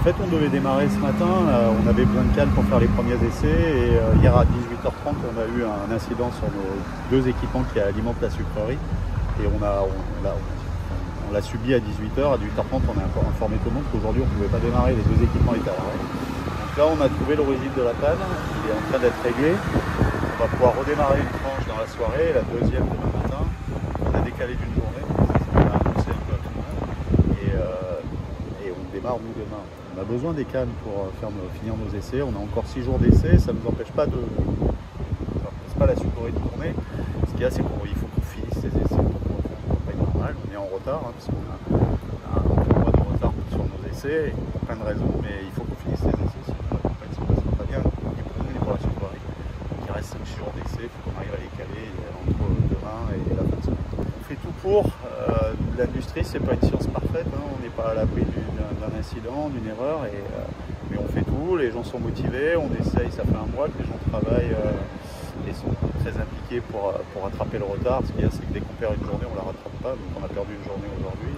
En fait, on devait démarrer ce matin, on avait besoin de cannes pour faire les premiers essais et hier à 18h30, on a eu un incident sur nos deux équipements qui alimentent la sucrerie et on l'a subi à 18h. À 18h30, on a informé tout le monde qu'aujourd'hui, on ne pouvait pas démarrer, les deux équipements étaient à l'arrêt. Donc là, on a trouvé l'origine de la panne, il est en train d'être réglé. On va pouvoir redémarrer une tranche dans la soirée, la deuxième demain matin. On a décalé d'une journée, on a annoncé un peu à tout le monde et on démarre nous demain. On a besoin des cannes pour finir nos essais. On a encore 6 jours d'essais. Ça ne nous empêche pas la sucrerie de tourner. Ce qu'il y a, c'est qu'il faut qu'on finisse ces essais pour pouvoir faire une campagne normale. On est en retard, parce qu'on a un mois de retard sur nos essais, pour plein de raisons, mais il faut qu'on finisse ces essais, sinon la campagne ne se passera pas bien, ni pour nous, ni pour la sucrerie. Il reste 5 jours d'essais, il faut qu'on arrive à les caler entre demain et la fin de semaine. On fait tout pour. L'industrie, c'est pas une science parfaite, hein. On n'est pas à l'abri d'un incident, d'une erreur, mais on fait tout, les gens sont motivés, on essaye, ça fait un mois que les gens travaillent et sont très impliqués pour rattraper le retard. Ce qu'il y a, c'est que dès qu'on perd une journée, on ne la rattrape pas, donc on a perdu une journée aujourd'hui.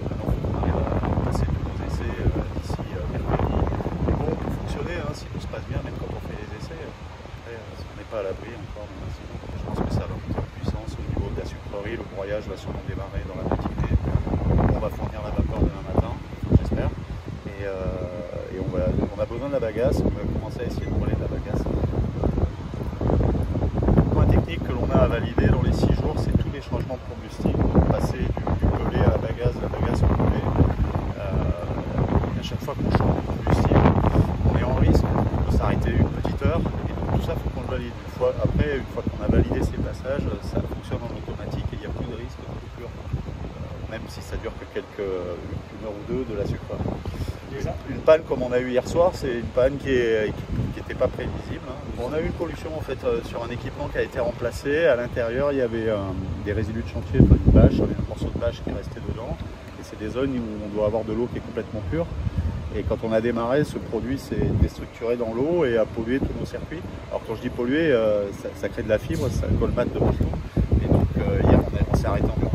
Maintenant, il faut qu'on arrive à passer tous nos essais d'ici mercredi. Mais bon, on peut fonctionner, hein, si tout se passe bien, même quand on fait les essais. Après, on n'est pas à l'abri encore d'un incident. Je pense que ça va monter en puissance au niveau de la sucrerie, le broyage va sûrement démarrer dans la matinée. On va fournir la vapeur demain matin, j'espère. Et on a besoin de la bagasse, on va commencer à essayer de rouler de la bagasse. Le point technique que l'on a à valider dans les 6 jours, c'est tous les changements de combustible. Passer du pelé à la bagasse au pelé. À chaque fois qu'on change de combustible, on est en risque de s'arrêter une petite heure. Et donc tout ça, il faut qu'on le valide. Une fois qu'on a validé ces passages, ça fonctionne en automatique et il n'y a plus de risque de coupure. Même si ça dure que une heure ou deux de la sucrerie. Une panne comme on a eu hier soir, c'est une panne qui n'était pas prévisible. On a eu une pollution en fait sur un équipement qui a été remplacé. À l'intérieur, il y avait des résidus de chantier, une bâche, il y avait un morceau de bâche qui restait dedans. Et c'est des zones où on doit avoir de l'eau qui est complètement pure. Et quand on a démarré, ce produit s'est déstructuré dans l'eau et a pollué tous nos circuits. Alors quand je dis polluer, ça crée de la fibre, ça colmate de partout. Et donc hier, on s'est arrêté en